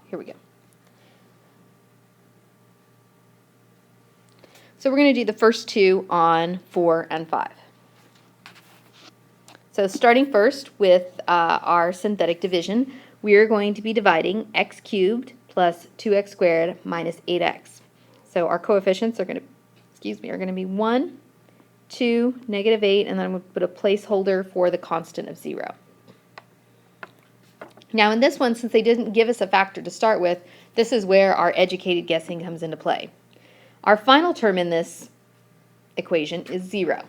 Here we go. So we're going to do the first two on 4 and 5. So starting first with our synthetic division, we are going to be dividing x cubed plus 2x squared minus 8x. So our coefficients are going to be 1, 2, negative 8, and then I'm going to put a placeholder for the constant of 0. Now in this one, since they didn't give us a factor to start with, this is where our educated guessing comes into play. Our final term in this equation is 0.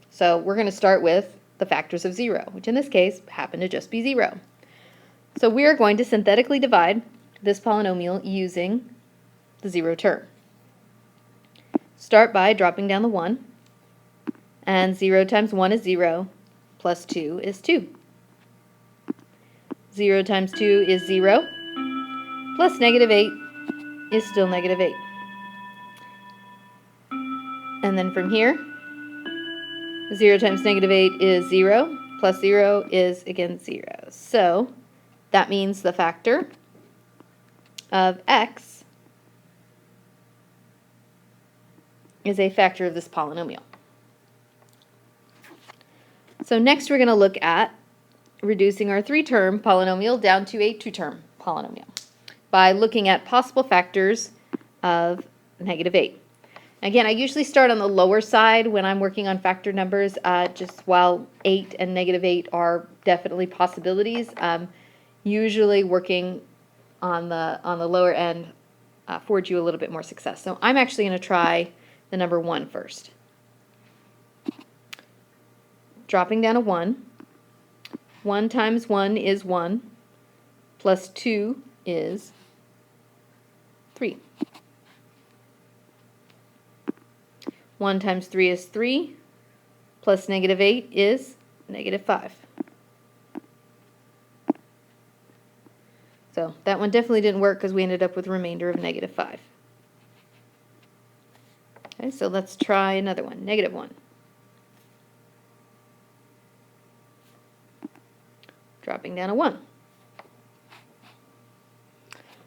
So we're going to start with the factors of 0, which in this case happen to just be 0. So we are going to synthetically divide this polynomial using the 0 term. Start by dropping down the 1, and 0 times 1 is 0, plus 2 is 2. 0 times 2 is 0, plus negative 8 is still negative 8. And then from here, 0 times negative 8 is 0, plus 0 is again 0. So that means the factor of x is a factor of this polynomial. So next we're going to look at reducing our 3-term polynomial down to a 2-term polynomial by looking at possible factors of negative 8. Again, I usually start on the lower side when I'm working on factor numbers, just while 8 and negative 8 are definitely possibilities. Usually working on the lower end affords you a little bit more success. So I'm actually going to try the number 1 first. Dropping down a 1. 1 times 1 is 1, plus 2 is 3. 1 times 3 is 3, plus negative 8 is negative 5. So that one definitely didn't work because we ended up with a remainder of negative 5. Okay, so let's try another one, negative 1. Dropping down a 1.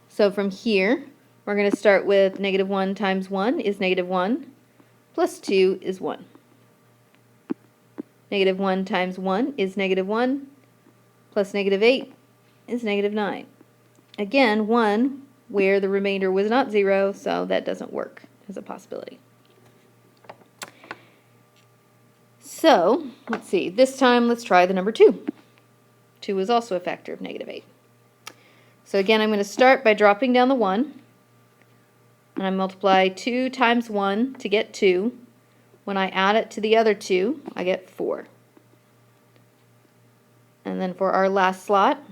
So from here, we're going to start with negative 1 times 1 is negative 1, plus 2 is 1. Negative 1 times 1 is negative 1, plus negative 8 is negative 9. Again, 1 where the remainder was not 0, so that doesn't work as a possibility. So, let's see, this time let's try the number 2. 2 is also a factor of negative 8. So again, I'm going to start by dropping down the 1, and I multiply 2 times 1 to get 2. When I add it to the other 2, I get 4. And then for our last slot,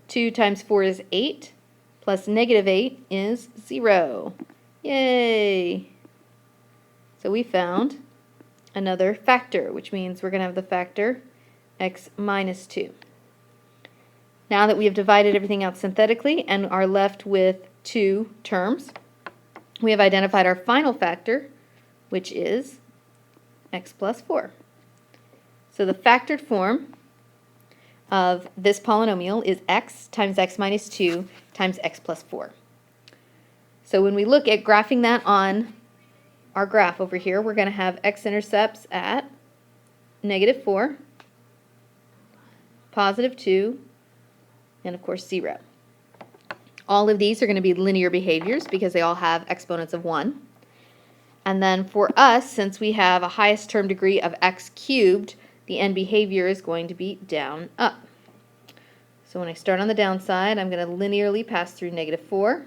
2 times 4 is 8, plus negative 8 is 0. Yay! So we found another factor, which means we're going to have the factor x minus 2. Now that we have divided everything out synthetically and are left with 2 terms, we have identified our final factor, which is x plus 4. So the factored form of this polynomial is x times x minus 2 times x plus 4. So when we look at graphing that on our graph over here, we're going to have x-intercepts at negative 4, positive 2, and of course 0. All of these are going to be linear behaviors because they all have exponents of 1. And then for us, since we have a highest term degree of x cubed, the end behavior is going to be down, up. So when I start on the downside, I'm going to linearly pass through negative 4,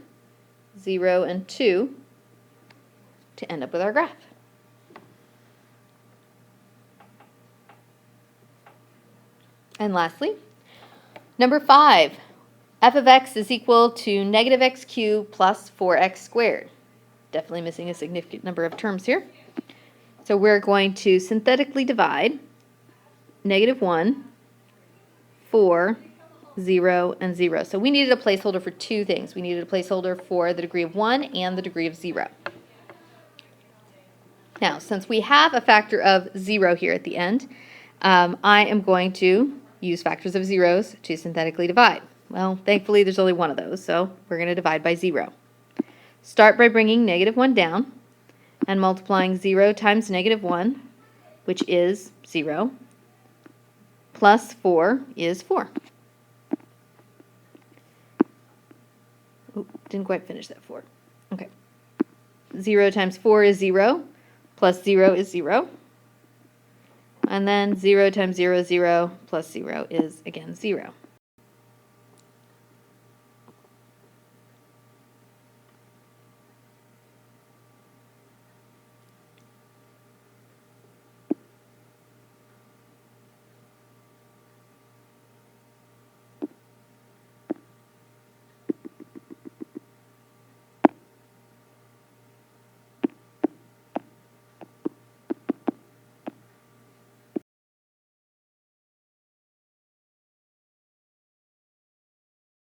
0, and 2 to end up with our graph. And lastly, number 5. F of x is equal to negative x cubed plus 4x squared. Definitely missing a significant number of terms here. So we're going to synthetically divide negative 1, 4, 0, and 0. So we needed a placeholder for 2 things. We needed a placeholder for the degree of 1 and the degree of 0. Now, since we have a factor of 0 here at the end, I am going to use factors of zeros to synthetically divide. Well, thankfully there's only one of those, so we're going to divide by 0. Start by bringing negative 1 down and multiplying 0 times negative 1, which is 0, plus 4 is 4. Oop, didn't quite finish that 4. Okay. 0 times 4 is 0, plus 0 is 0. And then 0 times 0 is 0, plus 0 is, again, 0.